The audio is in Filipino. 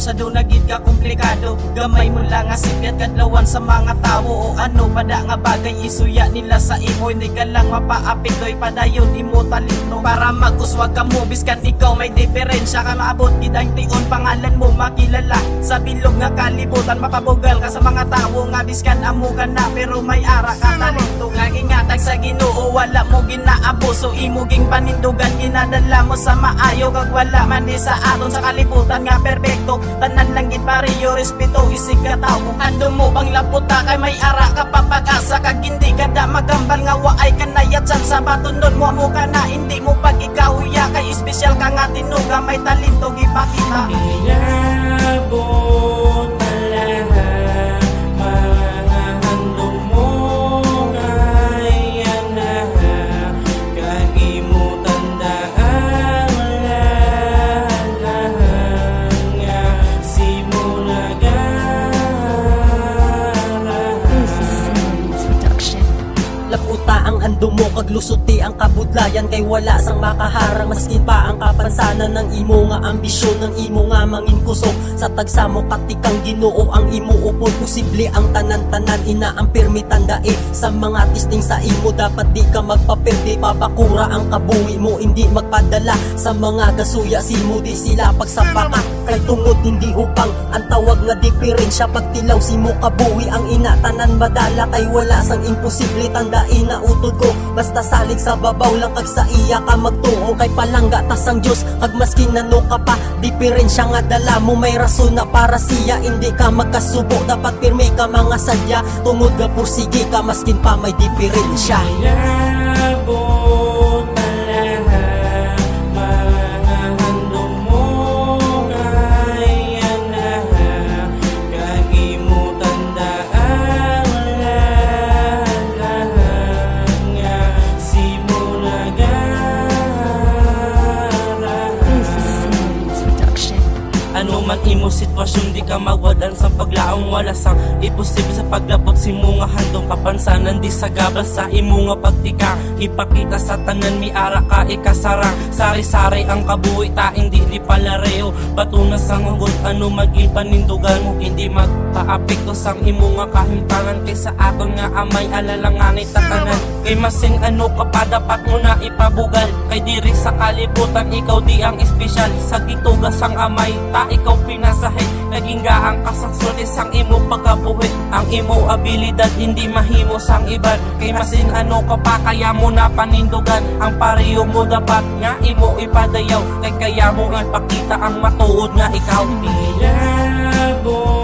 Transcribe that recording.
masyado na gid ka komplikado. Gamay mo lang nga sikat kadlawan sa mga tao, o ano pada nga bagay isuya nila sa imo. Hindi ka lang mapaapitoy padayon imo talento para mag-uswag ka mo, biskan ikaw may diferensya ka. Maabot gid ang tion pangalan mo makilala sa bilog nga kalibutan. Mapabugal ka sa mga tao nga biskan amo ka na pero may ara ka talento. Nga gingatag sa Ginoo wala mo ginaabuso, imo ging panindugan ginadala mo sa maayo. Kag wala man di sa aton sa kalibutan nga perpekto, tanan lang gid pareho respeto isig ka tao. Kung ando mo bang laputa kay may ara ka papag-asa, kag hindi ka da magambal nga waay ka na yatsan sa batunod mo amo ka na. Hindi mo pag ikaw ya kay espesyal ka nga tinuga may talento gipakita. Iabot na lahat mahandog mo kaya na kagimutan daan lahat nga Production. Laputa ang ando mo kag lusuti ang kabudlayan, kay wala sang makaharang maskin pa ang kapansanan ng imo nga ambisyon, ng imo nga mangin kusog sa tagsa mo katikang Ginoo ang imo upod. Posible ang tanan-tanan inaampir mitandae sa mga tisting sa imo, dapat di ka magpaperde papakura ang kabuhi mo, hindi magpadala sa mga gasuya simo. Di sila pagsapaka kay tungod hindi upang ang tawag nga diferensya pagtilaw simo kabuhi ang inatanan badala, kay wala sang imposible tandain na utod ko basta salig sa babaw lang kag sa iya ka magtuo. Kay palangga tas ang Dios kag maskin nano ka pa diferensya nga dala mo may rason na para siya hindi ka magkasubo. Dapat pirmi ka mga sadya tungod nga pursige ka maskin pa may diferensya. Iabot na lahat mahandog mo kaya na kagimutan daan lahat nga Production. ano man imo sitwasyon di ka mawadan sa paglaong wala sang imposible sa paglabot simo nga handong kapansanan di sa gabas sa imo nga pagtika ipakita sa tanan mi ara ka ikasarang sari-sari ang kabuhi ta hindi di palareo batuna sang hugot ano maging panindugan mo hindi magpaapekto sang imo nga kahimtangan kay sa aton nga amay alalanganay tatanan kay masing ano ka pa dapat mo na ipabugal kay diri sa kalibutan ikaw di ang espesyal sa gitugas ang amay ta ikaw pinasahe naging gaang kasaksulti sang imo pagkabuhi ang imo abilidad hindi mahimo sang iban kay masin ano ka pa kaya mo na panindugan ang pareho mo dapat nga imo ipadayaw kay kaya mo ipakita ang matuod nga ikaw. Iabot